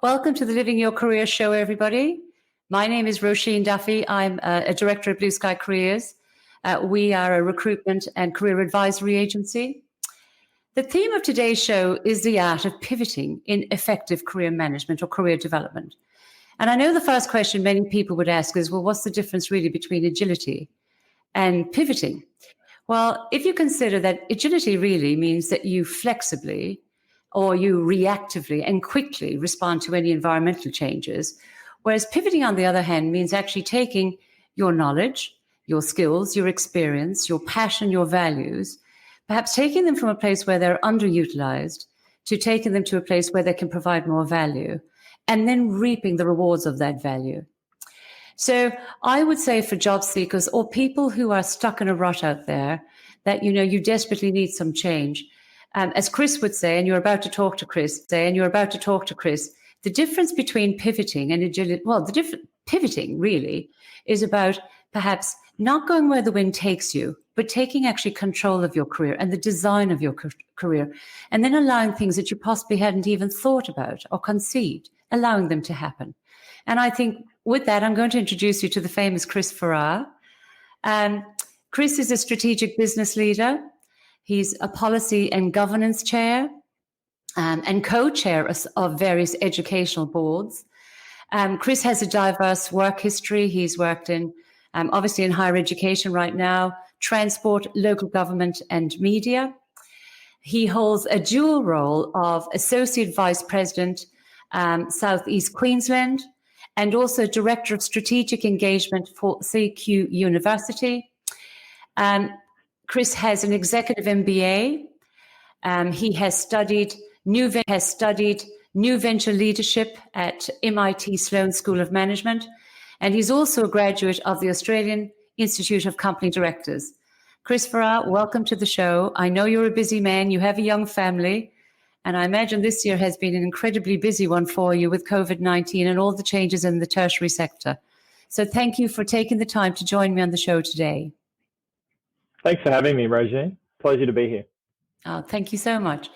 Welcome to the Living Your Career show, everybody. My name is Roisin Duffy. I'm a director at Blue Sky Careers. We are a recruitment and career advisory agency. The theme of today's show is the art of pivoting in effective career management or career development. And I know the first question many people would ask is, well, what's the difference really between agility and pivoting? Well, if you consider that agility really means that you flexibly or you reactively and quickly respond to any environmental changes, whereas pivoting, on the other hand, means actually taking your knowledge, your skills, your experience, your passion, your values, perhaps taking them from a place where they're underutilized to taking them to a place where they can provide more value, and then reaping the rewards of that value. So I would say for job seekers or people who are stuck in a rut out there that, you desperately need some change. As Chris would say, and you're about to talk to Chris, the difference between pivoting and agility, pivoting really is about perhaps not going where the wind takes you, but taking actually control of your career and the design of your career, and then allowing things that you possibly hadn't even thought about or conceived, allowing them to happen. And I think with that, I'm going to introduce you to the famous Chris Veraa. Chris is a strategic business leader. He's a policy and governance chair and co-chair of various educational boards. Chris has a diverse work history. He's worked in, obviously in higher education right now, transport, local government, and media. He holds a dual role of Associate Vice President, South East Queensland, and also Director of Strategic Engagement for CQUniversity. Chris has an executive MBA. He has studied new venture leadership at MIT Sloan School of Management, and he's also a graduate of the Australian Institute of Company Directors. Chris Veraa, welcome to the show. I know you're a busy man, you have a young family, and I imagine this year has been an incredibly busy one for you with COVID-19 and all the changes in the tertiary sector. So thank you for taking the time to join me on the show today. Thanks for having me, Roisin. Pleasure to be here. Oh, thank you so much.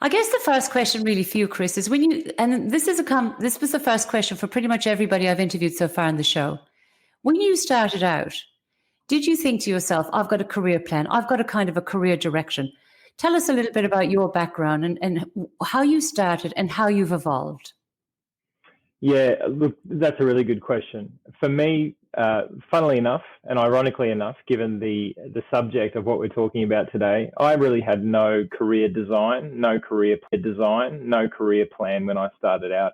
I guess the first question really for you, Chris, is this was the first question for pretty much everybody I've interviewed so far in the show. When you started out, did you think to yourself, I've got a career plan, I've got a kind of a career direction? Tell us a little bit about your background and how you started and how you've evolved. Yeah, look, that's a really good question. For me, funnily enough, and ironically enough, given the subject of what we're talking about today, I really had no career design, no career plan when I started out.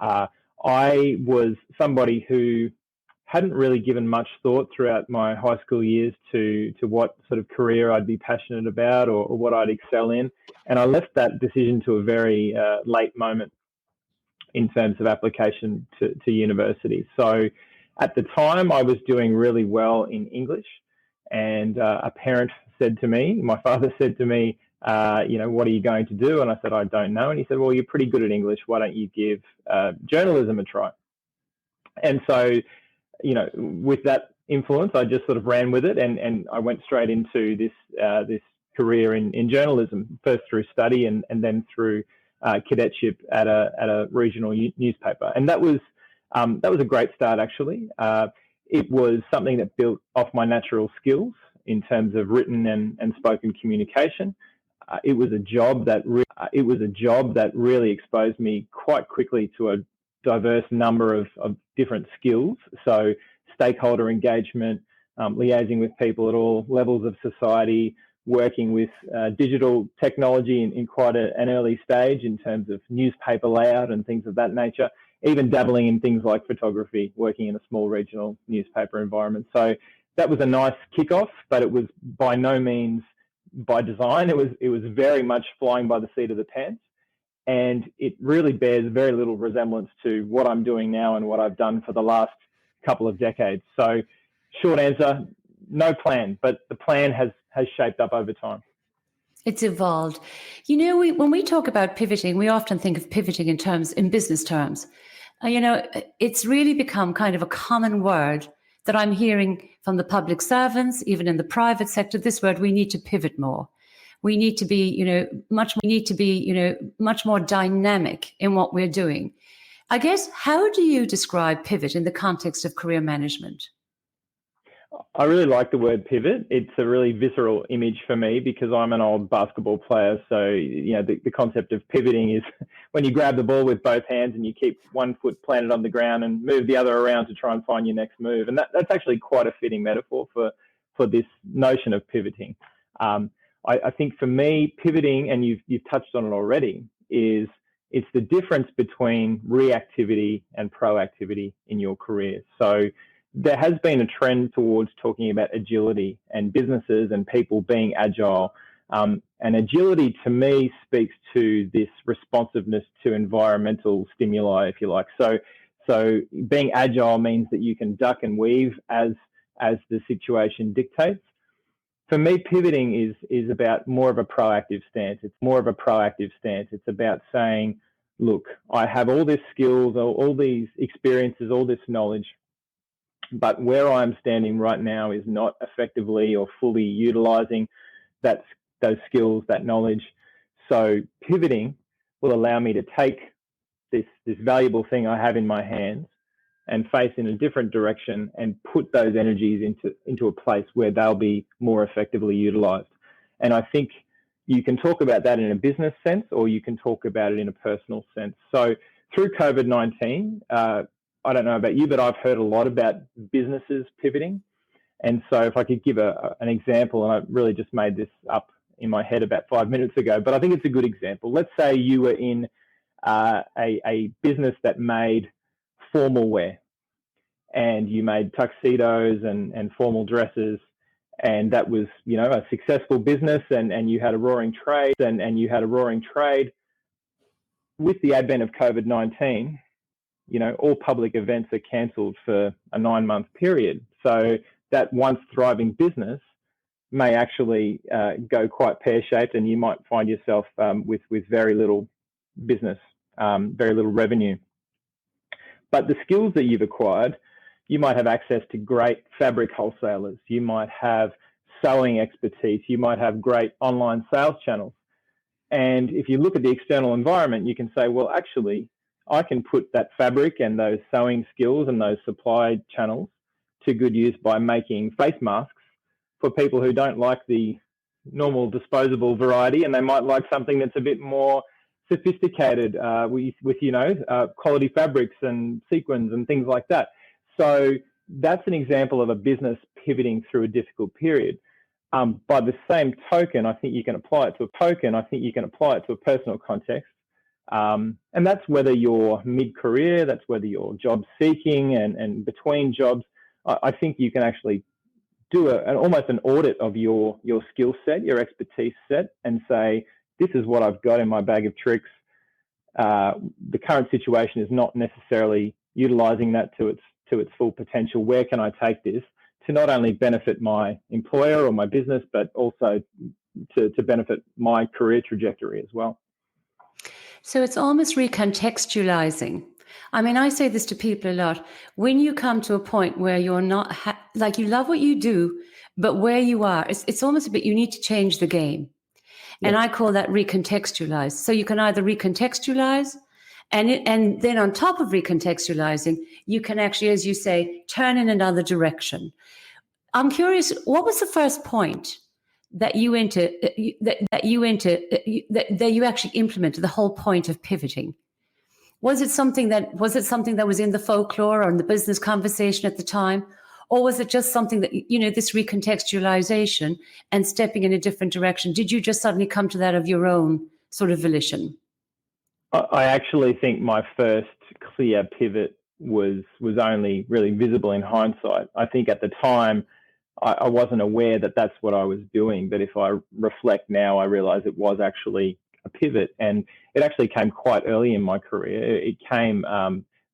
I was somebody who hadn't really given much thought throughout my high school years to what sort of career I'd be passionate about or what I'd excel in. And I left that decision to a very late moment in terms of application to university. So at the time, I was doing really well in English, and a parent said to me, my father said to me, what are you going to do? And I said, I don't know. And he said, well, you're pretty good at English. Why don't you give journalism a try? And so, with that influence, I just sort of ran with it, and I went straight into this career in journalism, first through study and then through cadetship at a regional newspaper. And that was a great start, actually. It was something that built off my natural skills in terms of written and spoken communication. It was a job that really exposed me quite quickly to a diverse number of different skills. So stakeholder engagement, liaising with people at all levels of society, working with digital technology in quite an early stage in terms of newspaper layout and things of that nature, even dabbling in things like photography, working in a small regional newspaper environment. So that was a nice kickoff, but it was by no means by design. It was very much flying by the seat of the pants. And it really bears very little resemblance to what I'm doing now and what I've done for the last couple of decades. So short answer, no plan, but the plan has shaped up over time. It's evolved. When we talk about pivoting, we often think of pivoting in business terms. It's really become kind of a common word that I'm hearing from the public servants, even in the private sector. This word, we need to pivot more. We need to be, much more dynamic in what we're doing. I guess, how do you describe pivot in the context of career management? I really like the word pivot. It's a really visceral image for me because I'm an old basketball player. So, the concept of pivoting is when you grab the ball with both hands and you keep one foot planted on the ground and move the other around to try and find your next move. And that's actually quite a fitting metaphor for this notion of pivoting. I think for me, pivoting, and you've touched on it already, it's the difference between reactivity and proactivity in your career. So there has been a trend towards talking about agility and businesses and people being agile. And agility to me speaks to this responsiveness to environmental stimuli, if you like. So being agile means that you can duck and weave as the situation dictates. For me, pivoting is about more of a proactive stance. It's about saying, look, I have all these skills, all these experiences, all this knowledge, but where I'm standing right now is not effectively or fully utilizing those skills, that knowledge. So pivoting will allow me to take this valuable thing I have in my hands and face in a different direction and put those energies into a place where they'll be more effectively utilized. And I think you can talk about that in a business sense, or you can talk about it in a personal sense. So through COVID-19, I don't know about you, but I've heard a lot about businesses pivoting. And so if I could give an example, and I really just made this up in my head about 5 minutes ago, but I think it's a good example. Let's say you were in a business that made formal wear, and you made tuxedos and formal dresses, and that was, a successful business, and you had a roaring trade, With the advent of COVID-19, all public events are cancelled for a 9-month period. So that once thriving business may actually go quite pear-shaped, and you might find yourself with very little business, very little revenue. But the skills that you've acquired, you might have access to great fabric wholesalers. You might have sewing expertise. You might have great online sales channels. And if you look at the external environment, you can say, well, actually, I can put that fabric and those sewing skills and those supply channels to good use by making face masks for people who don't like the normal disposable variety, and they might like something that's a bit more sophisticated with quality fabrics and sequins and things like that. So that's an example of a business pivoting through a difficult period. By the same token, I think you can apply it to a personal context. And that's whether you're mid-career, that's whether you're job seeking and between jobs. I think you can actually do almost an audit of your skill set, your expertise set, and say, this is what I've got in my bag of tricks. The current situation is not necessarily utilizing that to its full potential. Where can I take this to not only benefit my employer or my business, but also to benefit my career trajectory as well? So it's almost recontextualizing. I mean, I say this to people a lot. When you come to a point where you're not, you love what you do, but where you are, it's almost a bit, you need to change the game. Yes. And I call that recontextualize. So you can either recontextualize, and then on top of recontextualizing, you can actually, as you say, turn in another direction. I'm curious, what was the first point that you actually implemented, the whole point of pivoting? Was it something that was in the folklore or in the business conversation at the time? Or was it just something that, this recontextualization and stepping in a different direction? Did you just suddenly come to that of your own sort of volition? I actually think my first clear pivot was only really visible in hindsight. I think at the time, I wasn't aware that that's what I was doing. But if I reflect now, I realize it was actually a pivot. And it actually came quite early in my career. It came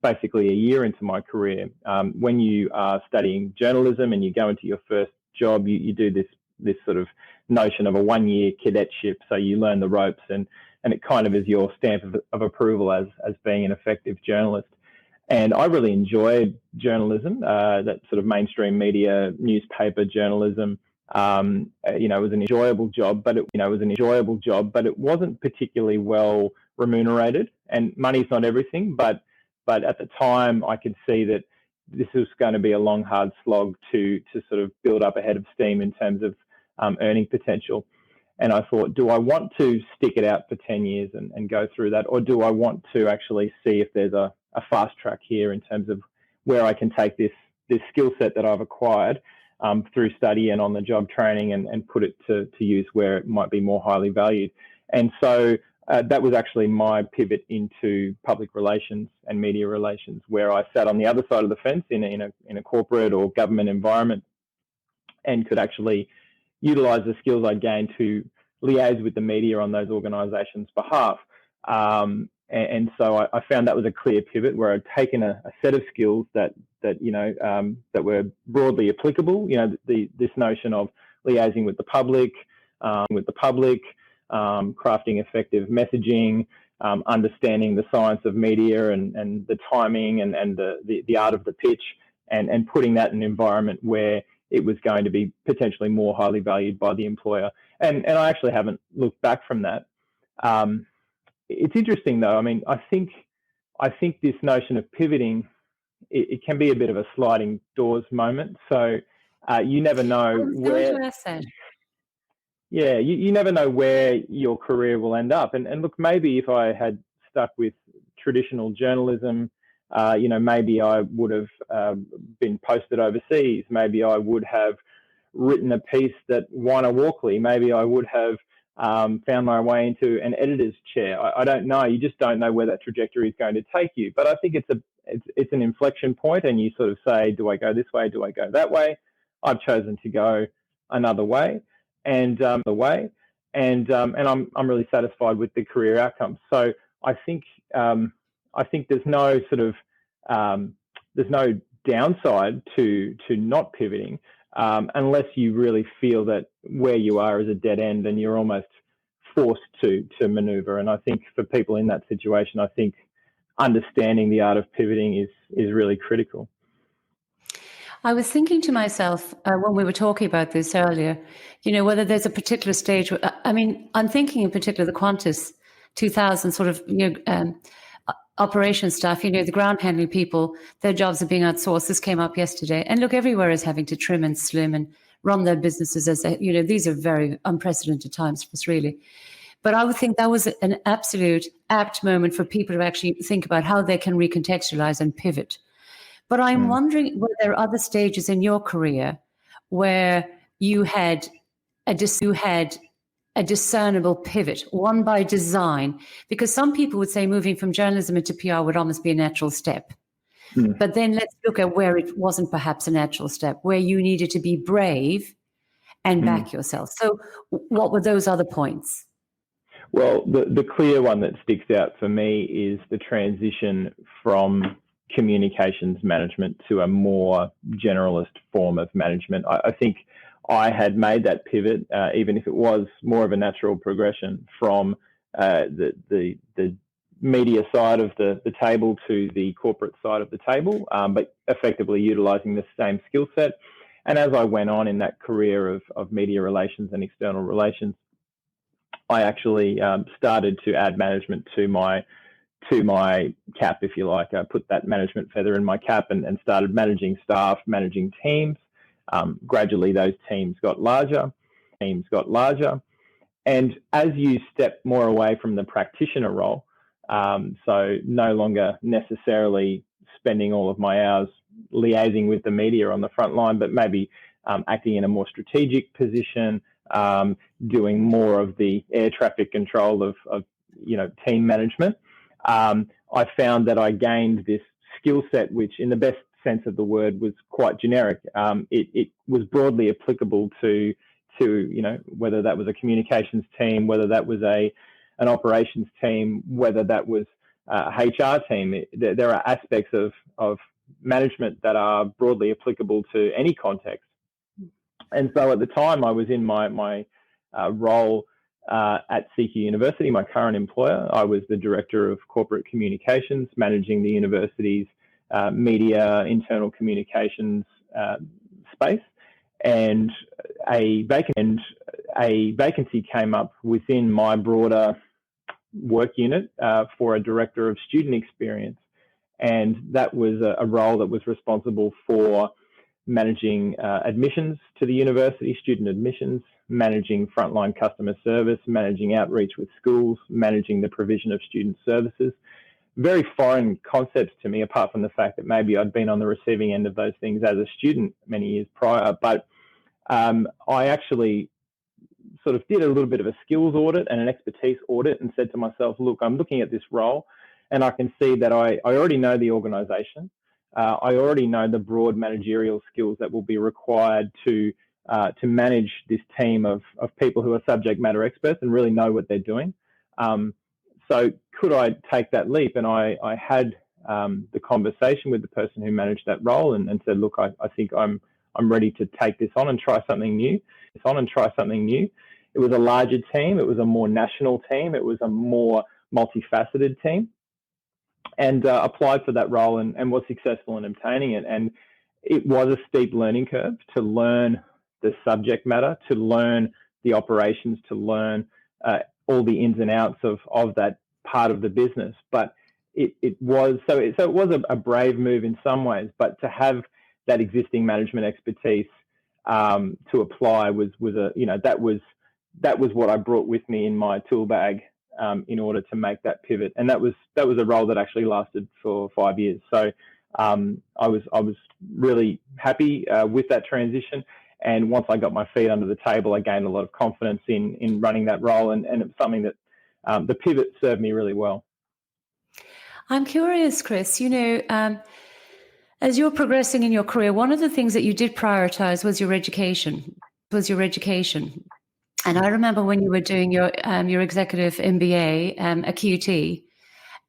basically a year into my career. When you are studying journalism and you go into your first job, you do this sort of notion of a 1-year cadetship. So you learn the ropes, and it kind of is your stamp of approval as being an effective journalist. And I really enjoyed journalism, that sort of mainstream media, newspaper journalism. It was an enjoyable job, but it wasn't particularly well remunerated. And money's not everything, but But at the time, I could see that this was going to be a long, hard slog to sort of build up a head of steam in terms of earning potential. And I thought, do I want to stick it out for 10 years and go through that? Or do I want to actually see if there's a fast track here in terms of where I can take this skill set that I've acquired through study and on-the-job training and put it to use where it might be more highly valued. And so that was actually my pivot into public relations and media relations, where I sat on the other side of the fence in a corporate or government environment and could actually utilize the skills I gained to liaise with the media on those organisations' behalf. And so I found that was a clear pivot where I'd taken a set of skills that were broadly applicable. This notion of liaising with the public, crafting effective messaging, understanding the science of media and the timing and the art of the pitch, and putting that in an environment where it was going to be potentially more highly valued by the employer. And I actually haven't looked back from that. It's interesting though. I mean, I think this notion of pivoting, it can be a bit of a sliding doors moment. So you never know where. Yeah, you never know where your career will end up. And look, maybe if I had stuck with traditional journalism, maybe I would have been posted overseas. Maybe I would have written a piece that won a Walkley. Maybe I would have found my way into an editor's chair. I don't know. You just don't know where that trajectory is going to take you. But I think it's an inflection point, and you sort of say, do I go this way? Do I go that way? I've chosen to go another way, and I'm really satisfied with the career outcomes. So I think there's no sort of there's no downside to not pivoting, unless you really feel that where you are is a dead end and you're almost forced to maneuver. And I think for people in that situation, I think understanding the art of pivoting is really critical. I was thinking to myself when we were talking about this earlier, whether there's a particular stage. I'm thinking in particular the Qantas 2000 sort of operation staff, the ground handling people, their jobs are being outsourced. This came up yesterday. And look, everywhere is having to trim and slim and run their businesses as these are very unprecedented times for us, really. But I would think that was an absolute apt moment for people to actually think about how they can recontextualize and pivot. But I'm wondering whether there are other stages in your career where you had a discernible pivot, one by design, because some people would say moving from journalism into PR would almost be a natural step. But then let's look at where it wasn't perhaps a natural step, where you needed to be brave and back yourself. So what were those other points? Well, the clear one that sticks out for me is the transition from communications management to a more generalist form of management. I think I had made that pivot, even if it was more of a natural progression from the media side of the table to the corporate side of the table, but effectively utilising the same skill set. And as I went on in that career of media relations and external relations, I actually started to add management to my cap, if you like. I put that management feather in my cap and started managing staff, managing teams. Gradually, those teams got larger. And as you step more away from the practitioner role, so no longer necessarily spending all of my hours liaising with the media on the front line, but maybe acting in a more strategic position, doing more of the air traffic control of team management. I found that I gained this skill set, which in the best sense of the word was quite generic. It was broadly applicable to whether that was a communications team, whether that was an operations team, whether that was a HR team. There are aspects of management that are broadly applicable to any context. And so at the time I was in my role at CQUniversity, my current employer. I was the Director of Corporate Communications, managing the university's media, internal communications space. And a vacancy came up within my broader work unit for a Director of Student Experience. And that was a role that was responsible for managing admissions to the university, student admissions, managing frontline customer service, managing outreach with schools, managing the provision of student services. Very foreign concepts to me, apart from the fact that maybe I'd been on the receiving end of those things as a student many years prior. But I actually sort of did a little bit of a skills audit and an expertise audit and said to myself, look, I'm looking at this role and I can see that I already know the organisation. I already know the broad managerial skills that will be required to manage this team of people who are subject matter experts and really know what they're doing. So could I take that leap? And I had the conversation with the person who managed that role and said, look, I think I'm ready to take this on and try something new. It was a larger team. It was a more national team. It was a more multifaceted team, and applied for that role and was successful in obtaining it. And it was a steep learning curve to learn the subject matter, to learn the operations, to learn all the ins and outs of that part of the business. But it was a brave move in some ways, but to have that existing management expertise to apply was that was what I brought with me in my tool bag in order to make that pivot. And that was a role that actually lasted for 5 years. So I was really happy with that transition. And once I got my feet under the table, I gained a lot of confidence in running that role, and it was something that the pivot served me really well. I'm curious, Chris, as you're progressing in your career, one of the things that you did prioritize was your education. And I remember when you were doing your executive MBA at QUT,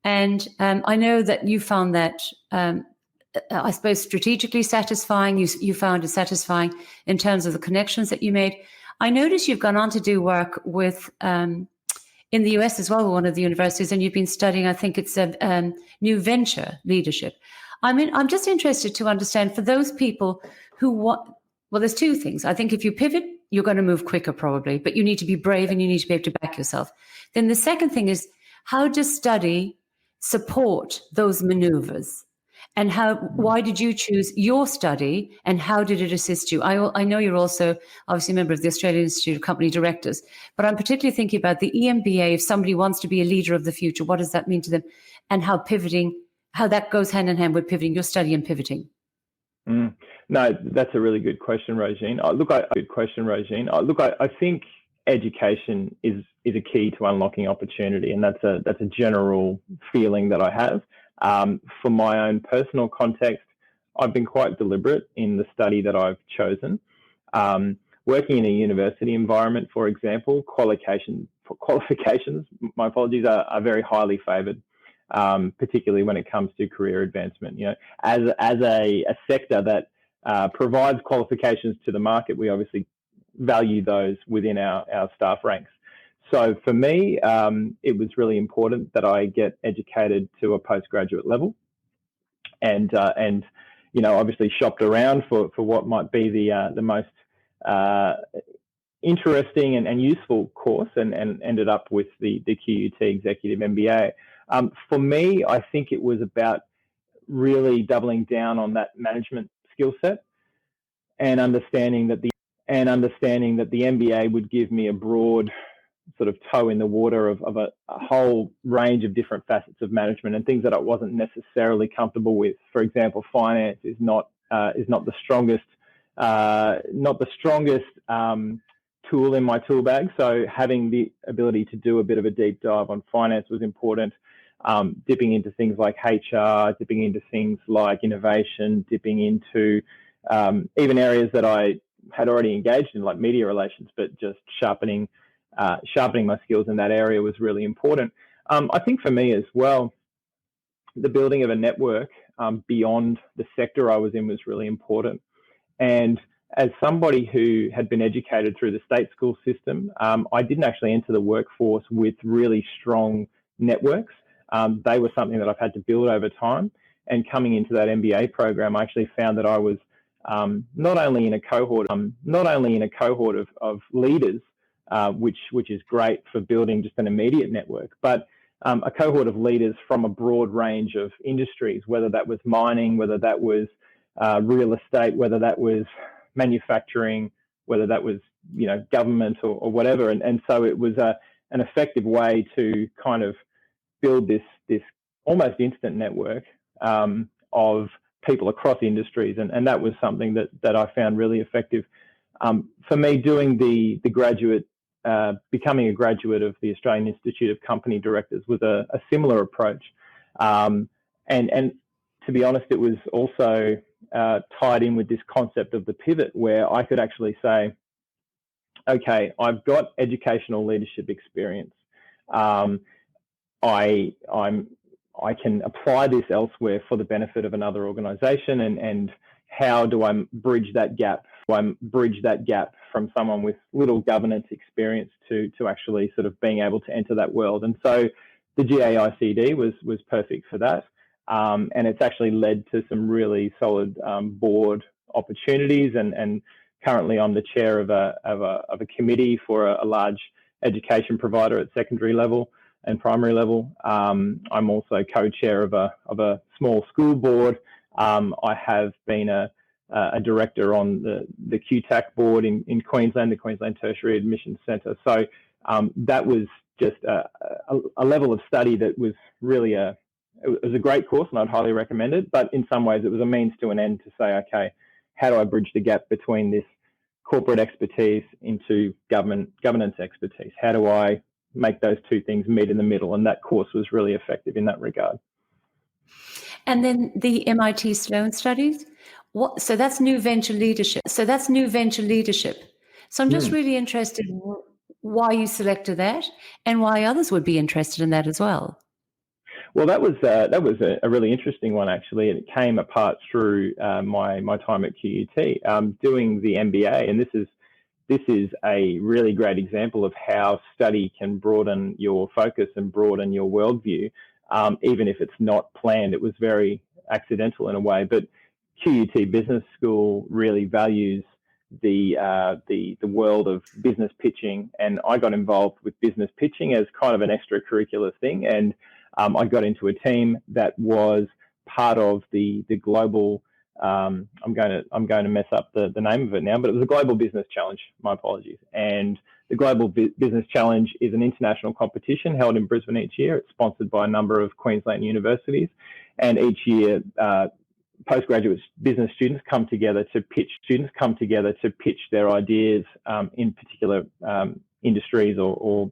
and I know that you found that, I suppose, strategically satisfying. You found it satisfying in terms of the connections that you made. I noticed you've gone on to do work with in the US as well, one of the universities, and you've been studying, I think it's a new venture leadership. I mean, I'm just interested to understand for those people who want, well, there's two things. I think if you pivot, you're going to move quicker probably, but you need to be brave and you need to be able to back yourself. Then the second thing is, how does study support those maneuvers? And why did you choose your study and how did it assist you? I know you're also obviously a member of the Australian Institute of Company Directors, but I'm particularly thinking about the EMBA. If somebody wants to be a leader of the future, what does that mean to them? And how that goes hand in hand with pivoting, your study and pivoting. No, that's a really good question, Roisin. I think education is a key to unlocking opportunity, and that's a general feeling that I have. For my own personal context, I've been quite deliberate in the study that I've chosen. Working in a university environment, for example, qualifications, my apologies, are very highly favoured, particularly when it comes to career advancement. As a sector that provides qualifications to the market, we obviously value those within our staff ranks. So for me, it was really important that I get educated to a postgraduate level, and obviously shopped around for what might be the most interesting and useful course, and ended up with the QUT Executive MBA. For me, I think it was about really doubling down on that management skill set and understanding that the MBA would give me a broad sort of toe in the water of a whole range of different facets of management and things that I wasn't necessarily comfortable with. For example, finance is not the strongest tool in my tool bag. So having the ability to do a bit of a deep dive on finance was important. Dipping into things like HR, dipping into things like innovation, dipping into even areas that I had already engaged in, like media relations, but just sharpening my skills in that area was really important. I think for me as well, the building of a network beyond the sector I was in was really important. And as somebody who had been educated through the state school system, I didn't actually enter the workforce with really strong networks. They were something that I've had to build over time. And coming into that MBA program, I actually found that I was not only in a cohort of leaders, which is great for building just an immediate network, but a cohort of leaders from a broad range of industries, whether that was mining, whether that was real estate, whether that was manufacturing, whether that was, government or whatever. And so it was an effective way to kind of build this almost instant network of people across industries. And that was something that I found really effective. For me, doing the graduate, becoming a graduate of the Australian Institute of Company Directors was a similar approach. And to be honest, it was also tied in with this concept of the pivot, where I could actually say, okay, I've got educational leadership experience. I can apply this elsewhere for the benefit of another organisation, and how do I bridge that gap? From someone with little governance experience to actually sort of being able to enter that world. And so the GAICD was perfect for that. And it's actually led to some really solid board opportunities. And currently I'm the chair of a committee for a large education provider at secondary level and primary level. I'm also co-chair of a small school board. I have been a director on the QTAC board in Queensland, the Queensland Tertiary Admissions Centre. So that was just a level of study that was really it was a great course, and I'd highly recommend it. But in some ways, it was a means to an end to say, okay, how do I bridge the gap between this corporate expertise into governance expertise? How do I make those two things meet in the middle? And that course was really effective in that regard. And then the MIT Sloan studies. So that's new venture leadership. So I'm just really interested in why you selected that and why others would be interested in that as well. Well, that was a really interesting one, actually. And it came apart through my time at QUT doing the MBA. And this is a really great example of how study can broaden your focus and broaden your worldview, even if it's not planned. It was very accidental in a way, but QUT Business School really values the world of business pitching, and I got involved with business pitching as kind of an extracurricular thing. And I got into a team that was part of the global. I'm going to mess up the name of it now, but it was a Global Business Challenge. My apologies. And the Global Business Challenge is an international competition held in Brisbane each year. It's sponsored by a number of Queensland universities, and each year postgraduate business students come together to pitch their ideas in particular industries or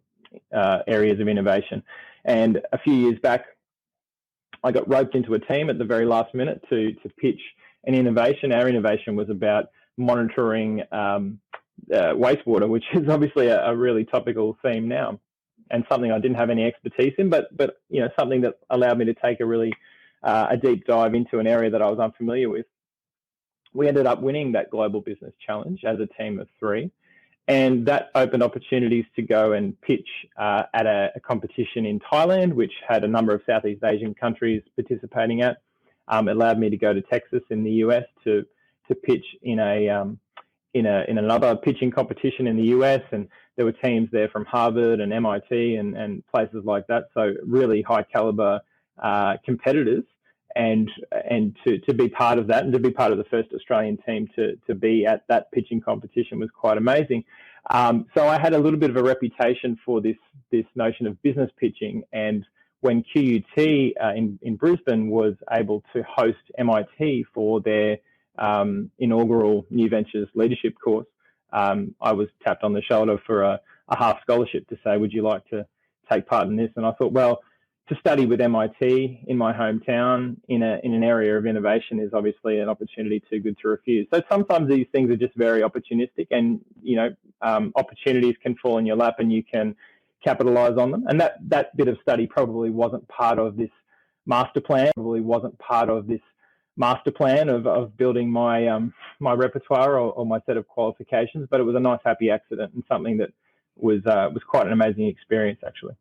areas of innovation. And a few years back, I got roped into a team at the very last minute to pitch an innovation. Our innovation was about monitoring wastewater, which is obviously a really topical theme now, and something I didn't have any expertise in, but something that allowed me to take a deep dive into an area that I was unfamiliar with. We ended up winning that Global Business Challenge as a team of 3. And that opened opportunities to go and pitch at a competition in Thailand, which had a number of Southeast Asian countries participating at. It allowed me to go to Texas in the US to pitch in another pitching competition in the US, and there were teams there from Harvard and MIT and places like that. So really high caliber competitors, and to be part of that, and to be part of the first Australian team to be at that pitching competition was quite amazing. So I had a little bit of a reputation for this notion of business pitching, and when QUT in Brisbane was able to host MIT for their inaugural New Ventures leadership course, I was tapped on the shoulder for a half scholarship to say, would you like to take part in this? And I thought, well, to study with MIT in my hometown in an area of innovation is obviously an opportunity too good to refuse. So sometimes these things are just very opportunistic, and opportunities can fall in your lap and you can capitalize on them. And that bit of study probably wasn't part of this master plan. Of building my my repertoire or my set of qualifications, but it was a nice happy accident and something that was quite an amazing experience, actually.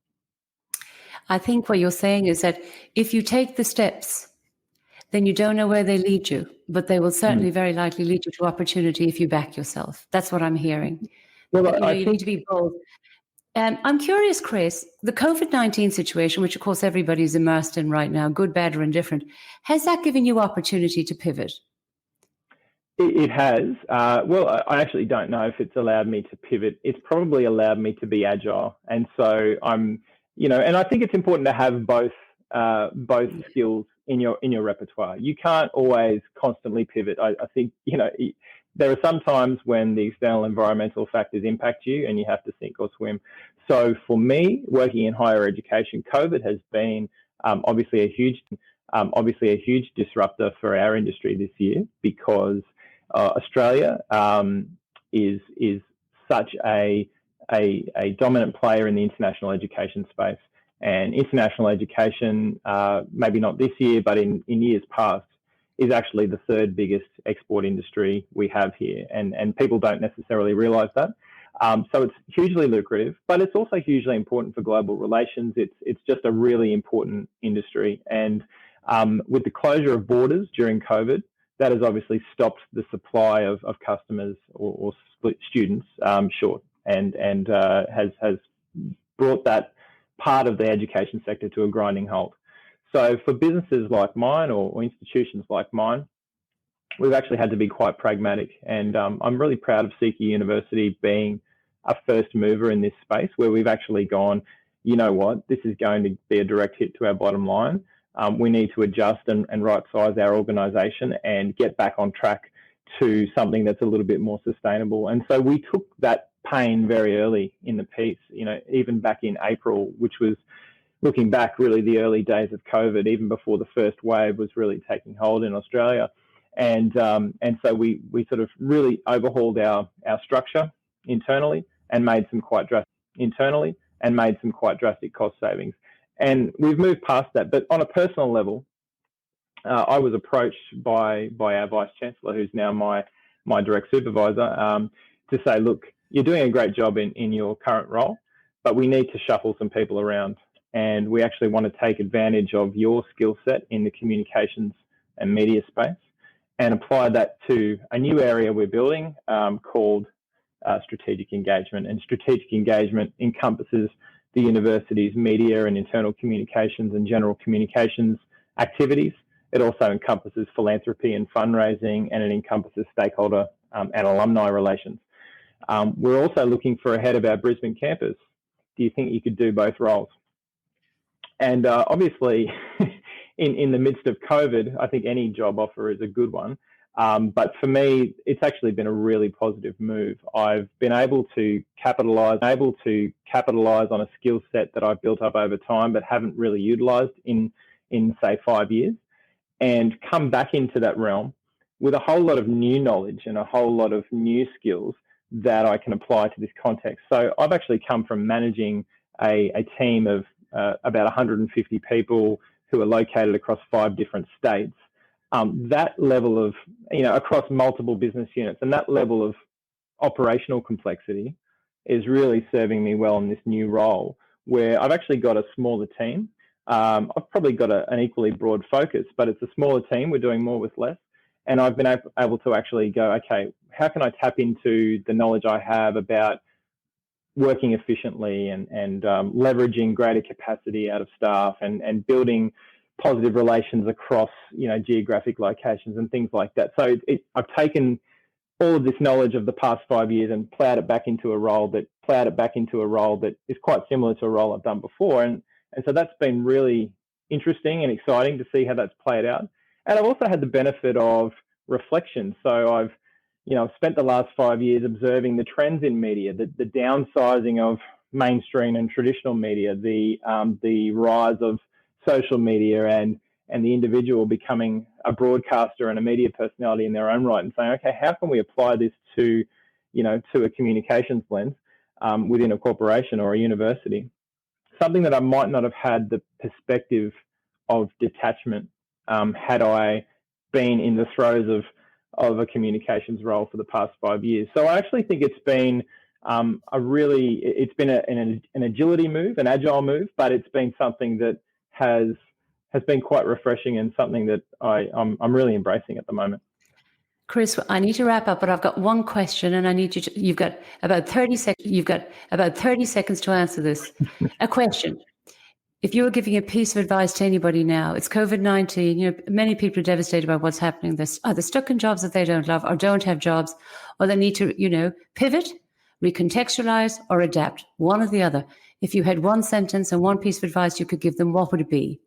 I think what you're saying is that if you take the steps, then you don't know where they lead you, but they will certainly very likely lead you to opportunity if you back yourself. That's what I'm hearing. Well, you need to be bold. I'm curious, Chris, the COVID-19 situation, which of course everybody's immersed in right now, good, bad, or indifferent, has that given you opportunity to pivot? It has. Well, I actually don't know if it's allowed me to pivot. It's probably allowed me to be agile. And so I'm, and I think it's important to have both skills in your repertoire. You can't always constantly pivot. I think, there are some times when the external environmental factors impact you and you have to sink or swim. So for me, working in higher education, COVID has been obviously a huge disruptor for our industry this year, because Australia is such a dominant player in the international education space, and international education, maybe not this year, but in years past, is actually the third biggest export industry we have here, and people don't necessarily realise that. So it's hugely lucrative, but it's also hugely important for global relations. It's just a really important industry, and with the closure of borders during COVID, that has obviously stopped the supply of customers or students short, and has brought that part of the education sector to a grinding halt. So for businesses like mine or institutions like mine, we've actually had to be quite pragmatic, and I'm really proud of CQUniversity being a first mover in this space, where we've actually gone, you know what, this is going to be a direct hit to our bottom line. We need to adjust and right-size our organisation and get back on track to something that's a little bit more sustainable. And so we took that pain very early in the piece, even back in April, which was, looking back, really the early days of COVID, even before the first wave was really taking hold in Australia. And so we sort of really overhauled our structure internally and made some quite drastic cost savings. And we've moved past that. But on a personal level, I was approached by our Vice Chancellor, who's now my direct supervisor, to say, look, you're doing a great job in your current role, but we need to shuffle some people around. And we actually want to take advantage of your skill set in the communications and media space and apply that to a new area we're building called strategic engagement. And strategic engagement encompasses the university's media and internal communications and general communications activities. It also encompasses philanthropy and fundraising, and it encompasses stakeholder and alumni relations. We're also looking for a head of our Brisbane campus. Do you think you could do both roles? And obviously, in the midst of COVID, I think any job offer is a good one. But for me, it's actually been a really positive move. I've been able to capitalize on a skill set that I've built up over time, but haven't really utilized in say 5 years, and come back into that realm with a whole lot of new knowledge and a whole lot of new skills that I can apply to this context. So I've actually come from managing a team of about 150 people who are located across 5 different states. That level of, across multiple business units, and that level of operational complexity is really serving me well in this new role, where I've actually got a smaller team. I've probably got an equally broad focus, but it's a smaller team. We're doing more with less. And I've been able to actually go, okay, how can I tap into the knowledge I have about working efficiently and leveraging greater capacity out of staff and building positive relations across, geographic locations and things like that. So I've taken all of this knowledge of the past 5 years and plowed it back into a role that is quite similar to a role I've done before. And so that's been really interesting and exciting to see how that's played out. And I've also had the benefit of reflection. So I've spent the last 5 years observing the trends in media, the downsizing of mainstream and traditional media, the rise of social media and the individual becoming a broadcaster and a media personality in their own right, and saying, okay, how can we apply this to a communications lens within a corporation or a university? Something that I might not have had the perspective of detachment had I been in the throes of a communications role for the past 5 years. So I actually think it's been an agility move, an agile move, but it's been something that has been quite refreshing and something that I'm really embracing at the moment. Chris, I need to wrap up, but I've got one question, and I need you to, you've got about 30 seconds. You've got about 30 seconds to answer this. A question. If you were giving a piece of advice to anybody now, it's COVID-19, many people are devastated by what's happening. They're either stuck in jobs that they don't love or don't have jobs, or they need to, pivot, recontextualize, or adapt, one or the other. If you had one sentence and one piece of advice you could give them, what would it be?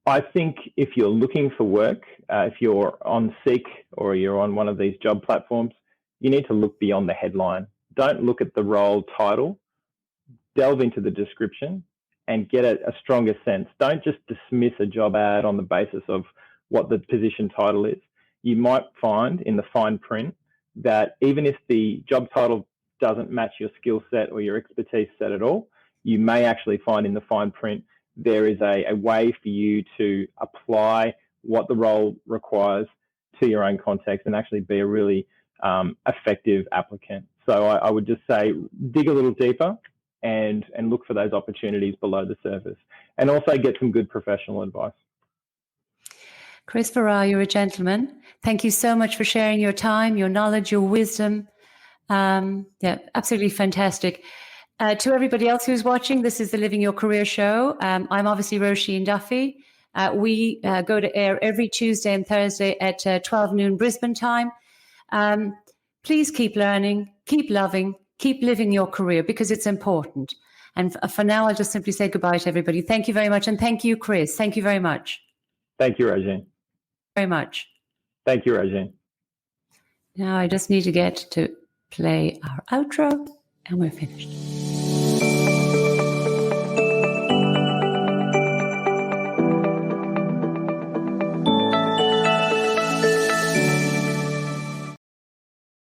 I think if you're looking for work, if you're on Seek or you're on one of these job platforms, you need to look beyond the headline. Don't look at the role title. Delve into the description and get a stronger sense. Don't just dismiss a job ad on the basis of what the position title is. You might find in the fine print that even if the job title doesn't match your skill set or your expertise set at all, you may actually find in the fine print there is a way for you to apply what the role requires to your own context and actually be a really effective applicant. So I would just say dig a little deeper and look for those opportunities below the surface, and also get some good professional advice. Chris Veraa, you're a gentleman. Thank you so much for sharing your time, your knowledge, your wisdom. Absolutely fantastic. To everybody else who's watching, this is the Living Your Career show. I'm obviously Roisin Duffy. We go to air every Tuesday and Thursday at 12 noon Brisbane time. Please keep learning, keep loving, keep living your career, because it's important. And for now, I'll just simply say goodbye to everybody. Thank you very much. And thank you, Chris. Thank you very much. Thank you, Roisin. Very much. Thank you, Roisin. Now I just need to get to play our outro and we're finished.